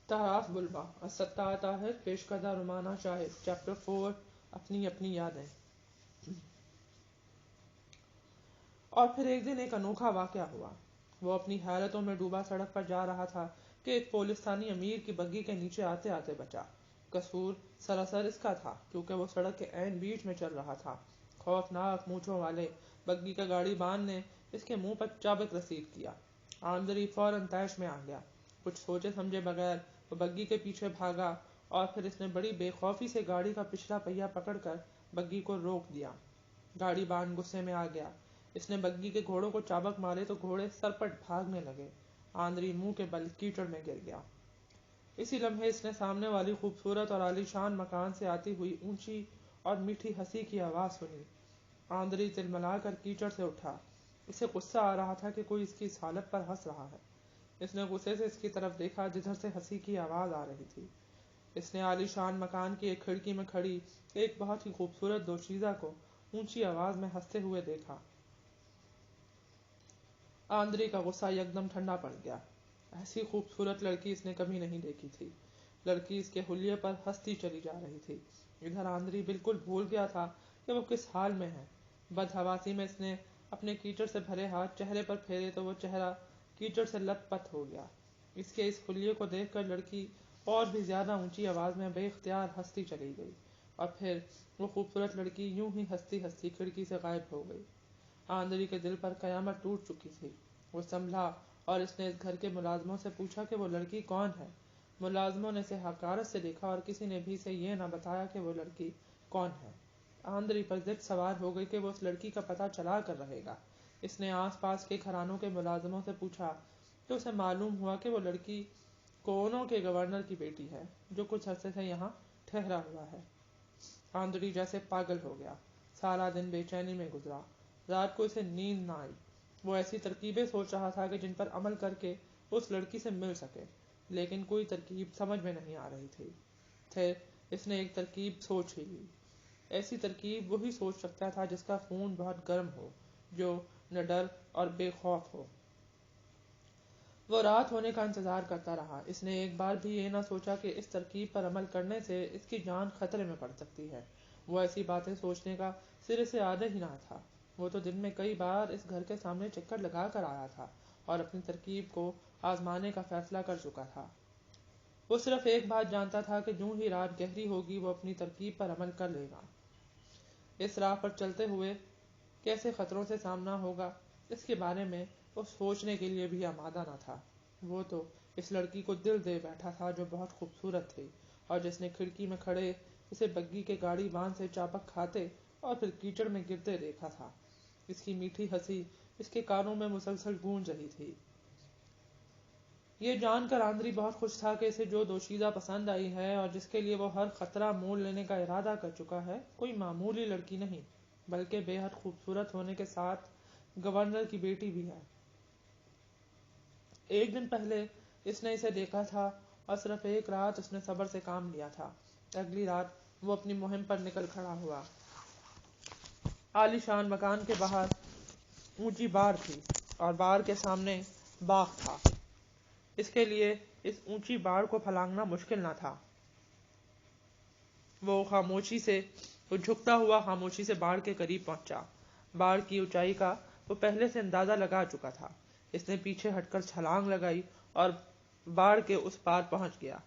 تحف بلبا الستہ طاہر پیش کردہ رومانہ شاہد چیپٹر 4 اپنی اپنی یادیں۔ اور پھر ایک دن ایک انوکھا واقعہ ہوا۔ وہ اپنی حیرتوں میں ڈوبا سڑک پر جا رہا تھا کہ ایک پولستانی امیر کی بگی کے نیچے آتے آتے بچا۔ قصور سراسر اس کا تھا کیونکہ وہ سڑک کے عین بیچ میں چل رہا تھا۔ خوفناک مونچھوں والے بگی کا گاڑی بان نے اس کے منہ پر چابک رسید کیا۔ آمدری فوراً طیش میں آ گیا۔ کچھ سوچے سمجھے بغیر وہ بگی کے پیچھے بھاگا اور پھر اس نے بڑی بے خوفی سے گاڑی کا پچھلا پہیہ پکڑ کر بگی کو روک دیا۔ گاڑی بان غصے میں آ گیا۔ اس نے بگی کے گھوڑوں کو چابک مارے تو گھوڑے سرپٹ بھاگنے لگے۔ آندری منہ کے بل کیچڑ میں گر گیا۔ اسی لمحے اس نے سامنے والی خوبصورت اور عالیشان مکان سے آتی ہوئی اونچی اور میٹھی ہنسی کی آواز سنی۔ آندری تلملا کر کیچڑ سے اٹھا۔ اسے غصہ آ رہا تھا کہ کوئی اس کی اس حالت پر ہنس رہا ہے۔ اس نے غصے سے اس کی طرف دیکھا جدھر سے ہنسی کی آواز آ رہی تھی۔ اس نے عالیشان مکان کی ایک کھڑکی میں کھڑی ایک بہت ہی خوبصورت دوشیزہ کو اونچی آواز میں ہنستے ہوئے دیکھا۔ آندری کا غصہ یکدم ٹھنڈا پڑ گیا۔ ایسی خوبصورت لڑکی اس نے کبھی نہیں دیکھی تھی۔ لڑکی اس کے حلیے پر ہنستی چلی جا رہی تھی۔ ادھر آندری بالکل بھول گیا تھا کہ وہ کس حال میں ہے۔ بدحواسی میں اس نے اپنے کیچڑ سے بھرے ہاتھ چہرے پر پھیرے تو وہ چہرہ کیچڑ سے لت پت ہو گیا۔ اس کے اس حلیے کو دیکھ کر لڑکی اور بھی زیادہ اونچی آواز میں بے اختیار ہنستی چلی گئی اور پھر وہ خوبصورت لڑکی یوں ہی ہنستی ہنستی کھڑکی سے غائب ہو گئی۔ آندری کے دل پر قیامت ٹوٹ چکی تھی۔ وہ سنبھلا اور اس نے اس گھر کے ملازموں سے پوچھا کہ وہ لڑکی کون ہے۔ ملازموں نے اسے حقارت سے دیکھا اور کسی نے بھی اسے یہ نہ بتایا کہ وہ لڑکی کون ہے۔ آندری پر ضد سوار ہو گئی کہ وہ اس لڑکی کا پتہ چلا کر رہے گا۔ اس نے آس پاس کے گھرانوں کے ملازموں سے پوچھا تو اسے معلوم ہوا کہ وہ لڑکی کونو کے گورنر کی بیٹی ہے جو کچھ عرصے سے یہاں ٹھہرا ہوا ہے۔ آندری جیسے پاگل ہو گیا۔ سارا دن بے چینی میں گزرا۔ رات کو اسے نیند نہ آئی۔ وہ ایسی ترکیبیں سوچ رہا تھا کہ جن پر عمل کر کے اس لڑکی سے مل سکے، لیکن کوئی ترکیب سمجھ میں نہیں آ رہی تھی۔ پھر اس نے ایک ترکیب سوچ ہی لی۔ ایسی ترکیب وہی سوچ سکتا تھا جس کا خون بہت گرم ہو، جو نہ ڈر اور بے خوف ہو۔ وہ رات ہونے کا انتظار کرتا رہا۔ اس نے ایک بار بھی یہ نہ سوچا کہ اس ترکیب پر عمل کرنے سے اس کی جان خطرے میں پڑ سکتی ہے۔ وہ ایسی باتیں سوچنے کا سرے سے عادی ہی نہ تھا۔ وہ تو دن میں کئی بار اس گھر کے سامنے چکر لگا کر آیا تھا اور اپنی ترکیب کو آزمانے کا فیصلہ کر چکا تھا۔ وہ صرف ایک بات جانتا تھا کہ جوں ہی رات گہری ہوگی وہ اپنی ترکیب پر عمل کر لے گا۔ اس راہ پر چلتے ہوئے کیسے خطروں سے سامنا ہوگا اس کے بارے میں وہ سوچنے کے لیے بھی آمادہ نہ تھا۔ وہ تو اس لڑکی کو دل دے بیٹھا تھا جو بہت خوبصورت تھی اور جس نے کھڑکی میں کھڑے اسے بگی کے گاڑی بان سے چابک کھاتے اور پھر کیچڑ میں گرتے دیکھا تھا۔ اس کی میٹھی ہنسی اس کے کانوں میں مسلسل گونج رہی تھی۔ یہ جان کر آندری بہت خوش تھا کہ اسے جو دوشیزہ پسند آئی ہے اور جس کے لیے وہ ہر خطرہ مول لینے کا ارادہ کر چکا ہے کوئی معمولی لڑکی نہیں بلکہ بے حد خوبصورت ہونے کے ساتھ گورنر کی بیٹی بھی ہے۔ ایک دن پہلے اس نے اسے دیکھا تھا اور صرف ایک رات اس نے صبر سے کام لیا تھا۔ اگلی رات وہ اپنی مہم پر نکل کھڑا ہوا۔ عالیشان مکان کے باہر اونچی بار تھی اور بار کے سامنے باغ تھا۔ اس کے لیے اس اونچی بار کو پھلانگنا مشکل نہ تھا۔ وہ جھکتا ہوا خاموشی سے بار کے قریب پہنچا۔ بار کی اونچائی کا وہ پہلے سے اندازہ لگا چکا تھا۔ اس نے پیچھے ہٹ کر چھلانگ لگائی اور بار کے اس پار پہنچ گیا۔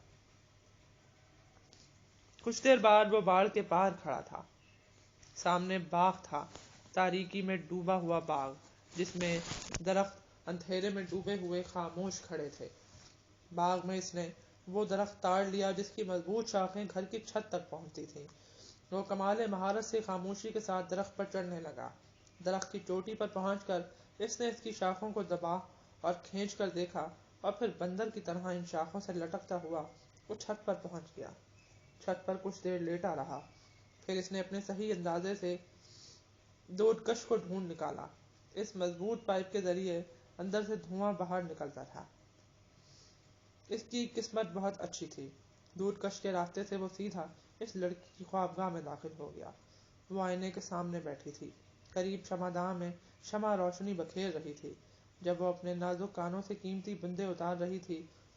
کچھ دیر بعد وہ بار کے پار کھڑا تھا۔ سامنے باغ تھا، تاریکی میں ڈوبا ہوا باغ جس میں درخت اندھیرے میں ڈوبے ہوئے خاموش کھڑے تھے۔ باغ میں اس نے وہ درخت تاڑ لیا جس کی مضبوط شاخیں گھر کی چھت تک پہنچتی تھیں۔ وہ کمال مہارت سے خاموشی کے ساتھ درخت پر چڑھنے لگا۔ درخت کی چوٹی پر پہنچ کر اس نے اس کی شاخوں کو دبا اور کھینچ کر دیکھا اور پھر بندر کی طرح ان شاخوں سے لٹکتا ہوا وہ چھت پر پہنچ گیا۔ چھت پر کچھ دیر لیٹا رہا، پھر اس نے اپنے صحیح اندازے سے دودکش کو ڈھونڈ نکالا۔ اس مضبوط پائپ کے ذریعے اندر سے دھواں باہر نکلتا تھا۔ اس کی قسمت بہت اچھی تھی۔ دودکش کے راستے سے وہ سیدھا اس لڑکی کی خوابگاہ میں داخل ہو گیا۔ وہ آئینے کے سامنے بیٹھی تھی۔ قریب شمعداں میں شمع روشنی بکھیر رہی تھی۔ جب وہ اپنے نازک کانوں سے قیمتی بندے اتار رہی تھی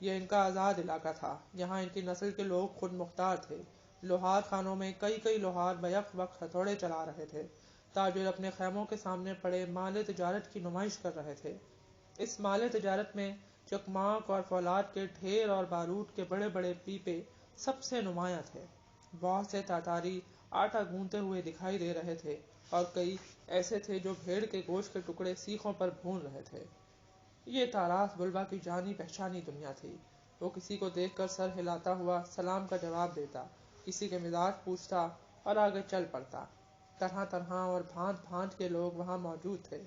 یہ ان کا آزاد علاقہ تھا، یہاں ان کی نسل کے لوگ خود مختار تھے۔ لوہار خانوں میں کئی لوہار بیک وقت ہتھوڑے چلا رہے تھے۔ تاجر اپنے خیموں کے سامنے پڑے مال تجارت کی نمائش کر رہے تھے۔ اس مال تجارت میں چکماک اور فولاد کے ڈھیر اور بارود کے بڑے بڑے پیپے سب سے نمایاں تھے۔ بہت سے تاتاری آٹا گوندتے ہوئے دکھائی دے رہے تھے اور کئی ایسے تھے جو بھیڑ کے گوشت کے ٹکڑے سیخوں پر بھون رہے تھے۔ یہ تاراس بلبا کی جانی پہچانی دنیا تھی۔ وہ کسی کو دیکھ کر سر ہلاتا ہوا سلام کا جواب دیتا، کسی کے مزاج پوچھتا اور آگے چل پڑتا۔ طرح طرح اور بھانت بھانت کے لوگ وہاں موجود تھے۔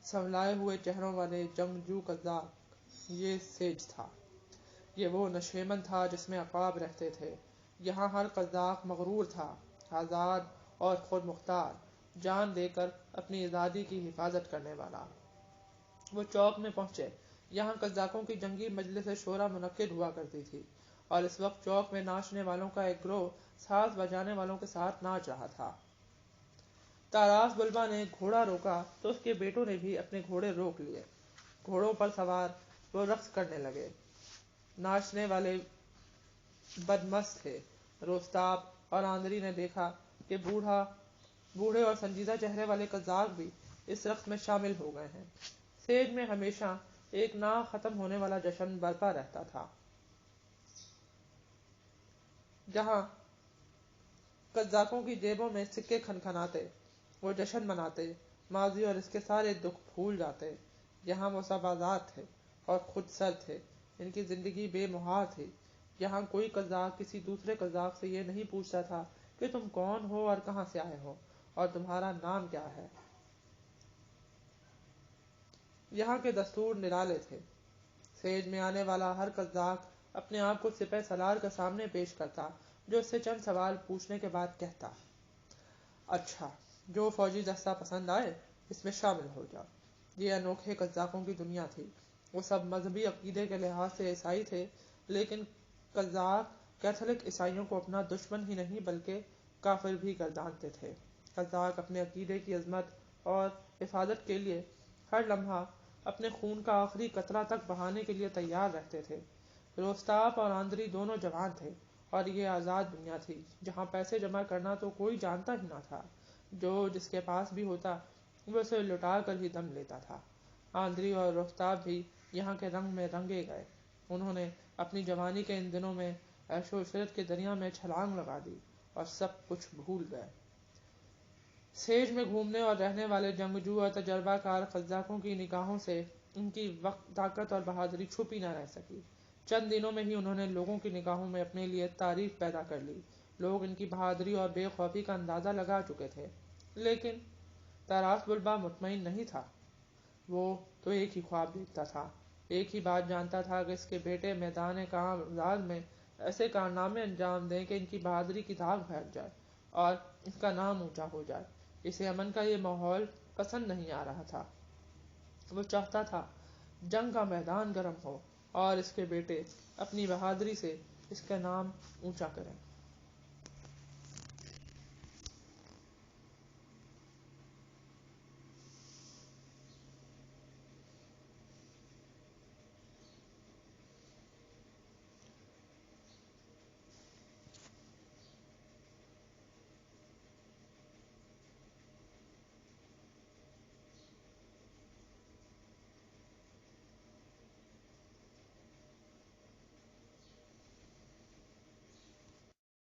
سنولائے ہوئے چہروں والے جنگجو قزاق یہ سیج تھا۔ یہ وہ نشیمن تھا جس میں عقاب رہتے تھے۔ یہاں ہر قزاق مغرور تھا، آزاد اور خود مختار، جان دے کر اپنی آزادی کی حفاظت کرنے والا۔ وہ چوک میں پہنچے۔ یہاں قزاقوں کی جنگی مجلس شورا منعقد ہوا کرتی تھی، اور اس وقت چوک میں ناچنے والوں کا ایک گروہ ساز بجانے والوں کے ساتھ ناچ رہا تھا۔ تاراس بلبا نے گھوڑا روکا تو اس کے بیٹوں نے بھی اپنے گھوڑے روک لیے۔ گھوڑوں پر سوار وہ رقص کرنے لگے۔ ناچنے والے بدمست تھے۔ روستاب اور آندری نے دیکھا کہ بوڑھے اور سنجیدہ چہرے والے قزاق بھی اس رقص میں شامل ہو گئے ہیں۔ سیج میں ہمیشہ ایک نہ ختم ہونے والا جشن برپا رہتا تھا، جہاں قزاقوں کی جیبوں میں سکے کھنکھناتے، وہ جشن مناتے، ماضی اور اس کے سارے دکھ بھول جاتے۔ یہاں وہ سب آزاد تھے اور خود سر تھے، ان کی زندگی بے مہار تھی۔ یہاں کوئی قزاق کسی دوسرے قزاق سے یہ نہیں پوچھتا تھا کہ تم کون ہو اور کہاں سے آئے ہو اور تمہارا نام کیا ہے۔ یہاں کے دستور نرالے تھے۔ سیج میں آنے والا ہر قزاق اپنے آپ کو سپہ سالار کے سامنے پیش کرتا، جو اس سے چند سوال پوچھنے کے بعد کہتا، اچھا، جو فوجی دستہ پسند آئے اس میں شامل ہو جاؤ۔ یہ انوکھے قزاقوں کی دنیا تھی۔ وہ سب مذہبی عقیدے کے لحاظ سے عیسائی تھے، لیکن قزاق کیتھولک عیسائیوں کو اپنا دشمن ہی نہیں بلکہ کافر بھی گردانتے تھے۔ قزاق اپنے عقیدے کی عظمت اور حفاظت کے لیے ہر لمحہ اپنے خون کا آخری قطرہ تک بہانے کے لیے تیار رہتے تھے۔ روستاپ اور آندری دونوں جوان تھے، اور یہ آزاد دنیا تھی جہاں پیسے جمع کرنا تو کوئی جانتا ہی نہ تھا۔ جو جس کے پاس بھی ہوتا وہ اسے لٹا کر ہی دم لیتا تھا۔ آندری اور روستاپ بھی یہاں کے رنگ میں رنگے گئے۔ انہوں نے اپنی جوانی کے ان دنوں میں عیش و عشرت کے دریا میں چھلانگ لگا دی اور سب کچھ بھول گئے۔ سیج میں گھومنے اور رہنے والے جنگجو اور تجربہ کار قزاقوں کی نگاہوں سے ان کی طاقت اور بہادری چھپی نہ رہ سکی۔ چند دنوں میں ہی انہوں نے لوگوں کی نگاہوں میں اپنے لیے تعریف پیدا کر لی۔ لوگ ان کی بہادری اور بے خوفی کا اندازہ لگا چکے تھے، لیکن تاراس بلبا مطمئن نہیں تھا۔ وہ تو ایک ہی خواب دیکھتا تھا، ایک ہی بات جانتا تھا کہ اس کے بیٹے میدان کامزاد میں ایسے کارنامے انجام دیں کہ ان کی بہادری کی داغ پھیل جائے اور اس کا نام اونچا ہو جائے۔ اسے امن کا یہ ماحول پسند نہیں آ رہا تھا۔ وہ چاہتا تھا جنگ کا میدان گرم ہو اور اس کے بیٹے اپنی بہادری سے اس کا نام اونچا کریں۔